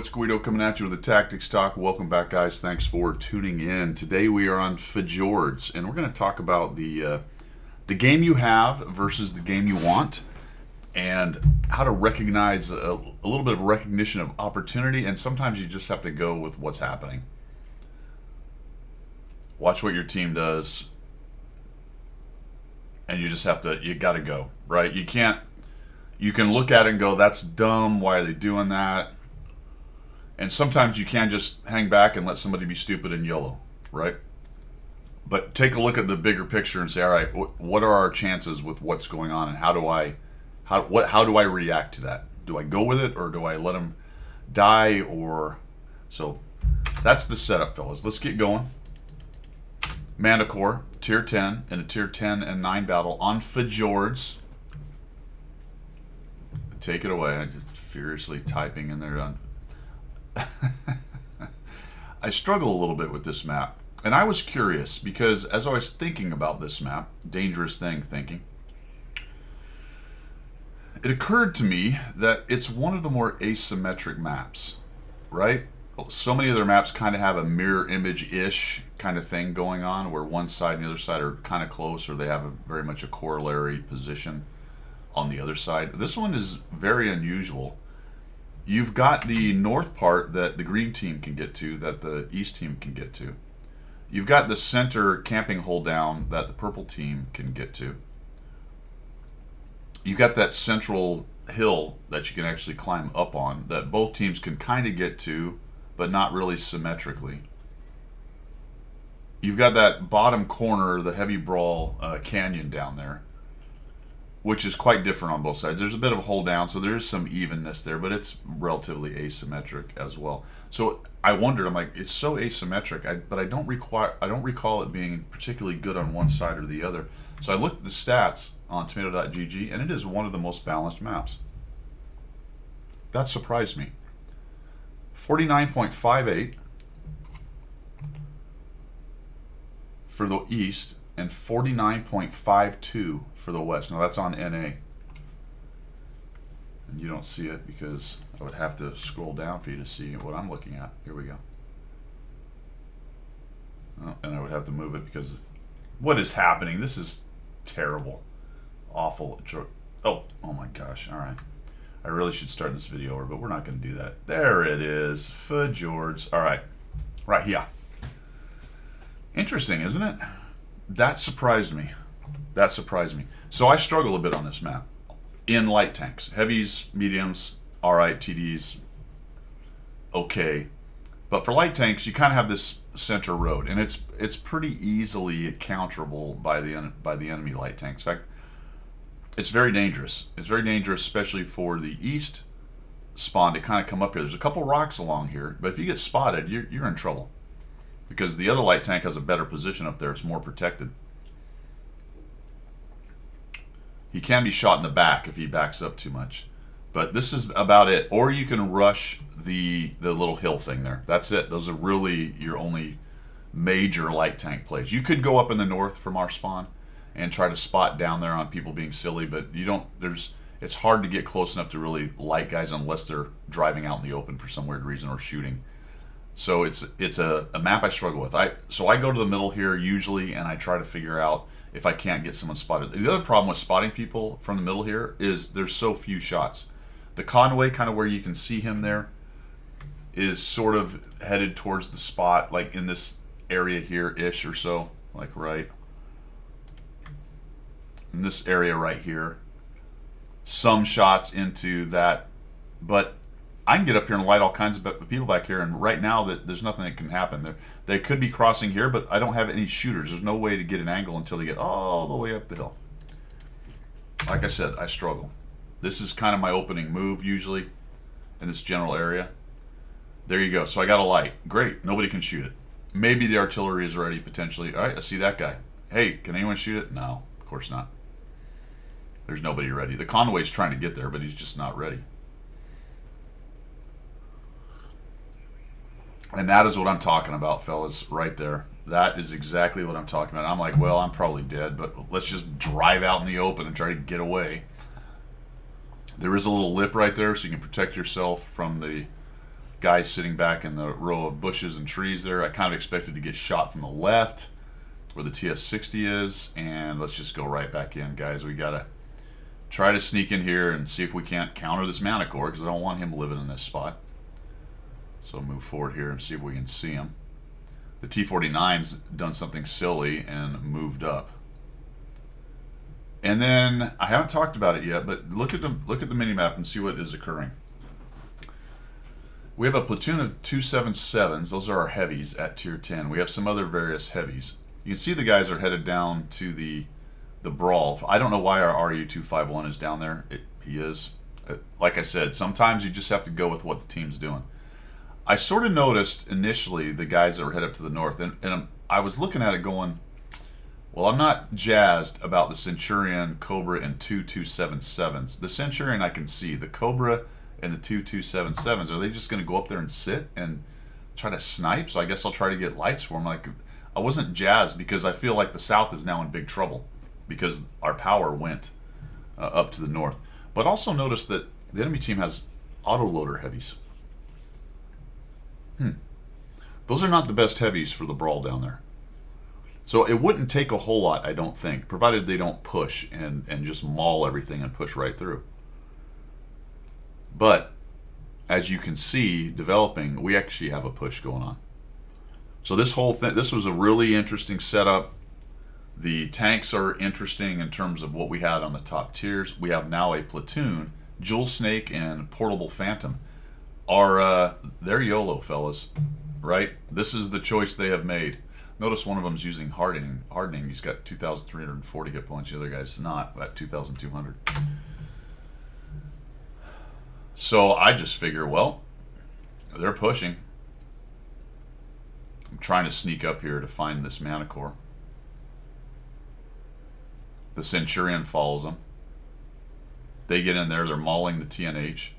it's Guido coming at you with the Tactics Talk. Welcome back, guys. Thanks for tuning in. Today we are on Fjords, and we're going to talk about the game you have versus the game you want, and how to recognize a little bit of recognition of opportunity, and sometimes you just have to go with what's happening. Watch what your team does, and you got to go, right? You can look at it and go, that's dumb, why are they doing that? And sometimes you can just hang back and let somebody be stupid and Yolo, right? But take a look at the bigger picture and say, all right, what are our chances with what's going on, and how do I react to that? Do I go with it, or do I let them die? So that's the setup, fellas. Let's get going. Manticore, tier 10, in a tier 10 and 9 battle on Fjords. Take it away. I'm just furiously typing in there on. I struggle a little bit with this map, and I was curious because as I was thinking about this map, dangerous thing thinking, it occurred to me that it's one of the more asymmetric maps, right? So many of their maps kind of have a mirror image-ish kind of thing going on, where one side and the other side are kind of close, or they have very much a corollary position on the other side. This one is very unusual. You've got the north part that the green team can get to, that the east team can get to. You've got the center camping hole down that the purple team can get to. You've got that central hill that you can actually climb up on that both teams can kind of get to, but not really symmetrically. You've got that bottom corner, the heavy brawl canyon down there, which is quite different on both sides. There's a bit of a hold down, so there is some evenness there, but it's relatively asymmetric as well. So I wondered, I'm like, it's so asymmetric, but I don't recall it being particularly good on one side or the other. So I looked at the stats on tomato.gg, and it is one of the most balanced maps. That surprised me. 49.58 for the east, and 49.52 for the west. Now that's on NA. And you don't see it because I would have to scroll down for you to see what I'm looking at. Here we go. Oh, and I would have to move it because what is happening? This is terrible. Awful. Oh my gosh. All right. I really should start this video over, but we're not going to do that. There it is. Fjords. All right. Right here. Interesting, isn't it? That surprised me. So I struggle a bit on this map in light tanks. Heavies, mediums, all right. TDs, okay. But for light tanks, you kind of have this center road, and it's pretty easily counterable by the enemy light tanks. In fact, it's very dangerous. It's very dangerous, especially for the east spawn to kind of come up here. There's a couple rocks along here, but if you get spotted, you're in trouble, because the other light tank has a better position up there. It's more protected. He can be shot in the back if he backs up too much. But this is about it. Or you can rush the little hill thing there. That's it. Those are really your only major light tank plays. You could go up in the north from our spawn and try to spot down there on people being silly, but it's hard to get close enough to really light guys unless they're driving out in the open for some weird reason or shooting. So it's a map I struggle with. So I go to the middle here usually, and I try to figure out if I can't get someone spotted. The other problem with spotting people from the middle here is there's so few shots. The Conway, kind of where you can see him there, is sort of headed towards the spot, like in this area here-ish or so, like right in this area right here. Some shots into that, but I can get up here and light all kinds of people back here, and right now there's nothing that can happen. They could be crossing here, but I don't have any shooters. There's no way to get an angle until they get all the way up the hill. Like I said, I struggle. This is kind of my opening move usually in this general area. There you go. So I got a light. Great. Nobody can shoot it. Maybe the artillery is ready potentially. All right, I see that guy. Hey, can anyone shoot it? No, of course not. There's nobody ready. The Conway's trying to get there, but he's just not ready. And that is what I'm talking about, fellas, right there. That is exactly what I'm talking about. I'm like, well, I'm probably dead, but let's just drive out in the open and try to get away. There is a little lip right there, so you can protect yourself from the guy sitting back in the row of bushes and trees there. I kind of expected to get shot from the left where the TS-60 is, and let's just go right back in, guys. We got to try to sneak in here and see if we can't counter this Manicore, because I don't want him living in this spot. So move forward here and see if we can see him. The T-49's done something silly and moved up. And then I haven't talked about it yet, but look at the mini-map and see what is occurring. We have a platoon of 277s. Those are our heavies at tier 10. We have some other various heavies. You can see the guys are headed down to the brawl. I don't know why our RU-251 is down there. He is. Like I said, sometimes you just have to go with what the team's doing. I sort of noticed initially the guys that were headed up to the north, and I was looking at it going, well, I'm not jazzed about the Centurion, Cobra, and 277s. The Centurion I can see. The Cobra and the 277s, are they just going to go up there and sit and try to snipe? So I guess I'll try to get lights for them. Like, I wasn't jazzed because I feel like the South is now in big trouble because our power went up to the north. But also notice that the enemy team has autoloader heavies. Those are not the best heavies for the brawl down there. So it wouldn't take a whole lot, I don't think, provided they don't push and just maul everything and push right through. But as you can see developing, we actually have a push going on. So this whole thing, this was a really interesting setup. The tanks are interesting in terms of what we had on the top tiers. We have now a platoon, Jewel Snake and Portable Phantom. They're YOLO, fellas, right? This is the choice they have made. Notice one of them's using hardening. He's got 2,340 hit points. The other guy's not, at 2,200. So I just figure, well, they're pushing. I'm trying to sneak up here to find this Manicore. The Centurion follows them. They get in there. They're mauling the TNH.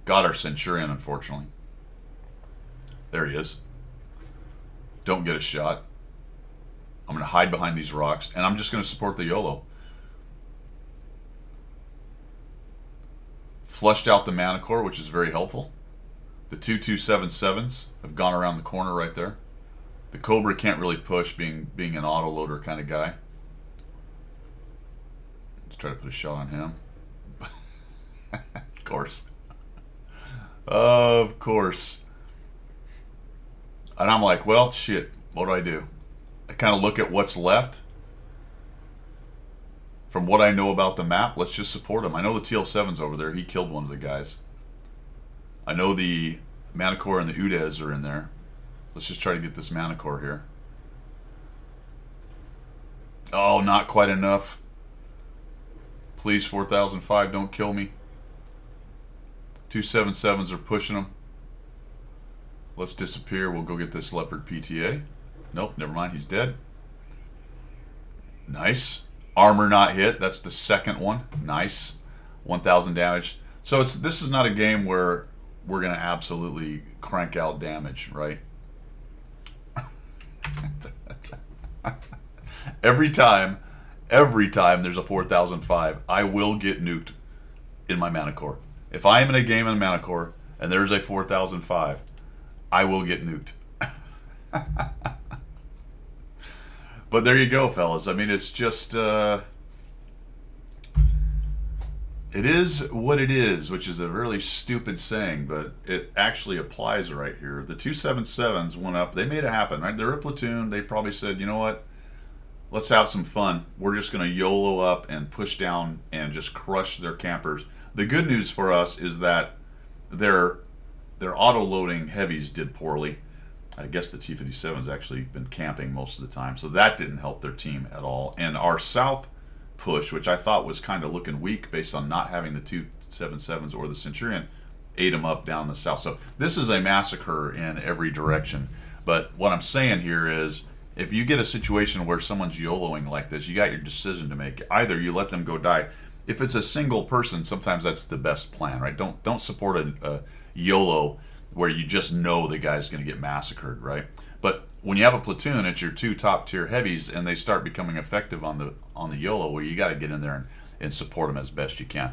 Got our Centurion, unfortunately. There he is. Don't get a shot. I'm going to hide behind these rocks, and I'm just going to support the YOLO. Flushed out the Manicore, which is very helpful. The 277s have gone around the corner right there. The Cobra can't really push, being an autoloader kind of guy. Let's try to put a shot on him. Of course. Of course. And I'm like, well, shit, what do? I kind of look at what's left. From what I know about the map, let's just support him. I know the TL7's over there. He killed one of the guys. I know the Manicore and the Udez are in there. Let's just try to get this Manicore here. Oh, not quite enough. Please, 4005, don't kill me. 277s are pushing them. Let's disappear. We'll go get this Leopard PTA. Nope, never mind. He's dead. Nice. Armor not hit. That's the second one. Nice. 1,000 damage. So this is not a game where we're going to absolutely crank out damage, right? Every time there's a 4005, I will get nuked in my Manicore. If I am in a game in Manicore and there's a 4005, I will get nuked. But there you go, fellas. I mean, it's just it is what it is, which is a really stupid saying, but it actually applies right here. The 277s went up. They made it happen, right? They're a platoon. They probably said, you know what? Let's have some fun. We're just going to YOLO up and push down and just crush their campers. The good news for us is that their auto-loading heavies did poorly. I guess the T-57's actually been camping most of the time, so that didn't help their team at all. And our south push, which I thought was kind of looking weak based on not having the 277s or the Centurion, ate them up down the south. So this is a massacre in every direction. But what I'm saying here is, if you get a situation where someone's YOLOing like this, you got your decision to make. Either you let them go die. If it's a single person, sometimes that's the best plan, right? Don't support a YOLO where you just know the guy's going to get massacred, right? But when you have a platoon, it's your two top tier heavies, and they start becoming effective on the YOLO, where you got to get in there and support them as best you can.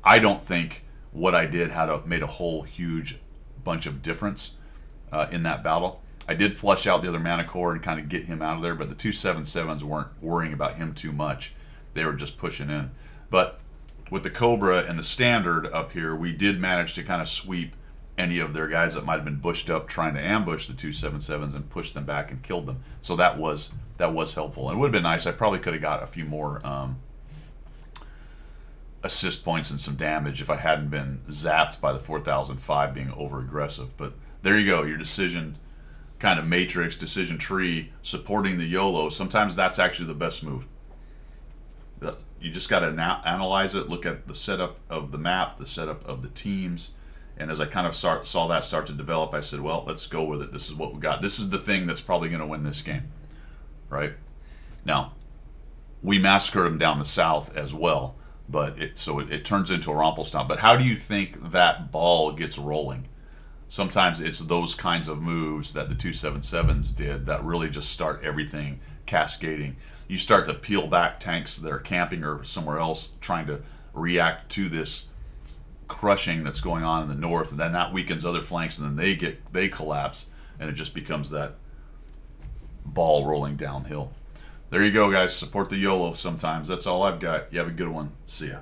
I don't think what I did made a whole huge bunch of difference in that battle. I did flush out the other mana core and kind of get him out of there, but the 2/7/7s weren't worrying about him too much. They were just pushing in. But with the Cobra and the Standard up here, we did manage to kind of sweep any of their guys that might have been bushed up trying to ambush the 2/7/7s and push them back and killed them. So that was helpful. And it would have been nice. I probably could have got a few more assist points and some damage if I hadn't been zapped by the 4005 being over aggressive. But there you go, your decision kind of matrix, decision tree supporting the YOLO. Sometimes that's actually the best move. You just got to analyze it, look at the setup of the map, the setup of the teams. And as I kind of saw that start to develop, I said, well, let's go with it. This is what we got. This is the thing that's probably going to win this game, right? Now, we massacred them down the south as well, but it turns into a Rumpelstiltskin. But how do you think that ball gets rolling? Sometimes it's those kinds of moves that the 2/7/7s did that really just start everything cascading. You start to peel back tanks that are camping or somewhere else trying to react to this crushing that's going on in the north, and then that weakens other flanks, and then they collapse, and it just becomes that ball rolling downhill. There you go, guys. Support the YOLO sometimes. That's all I've got. You have a good one. See ya.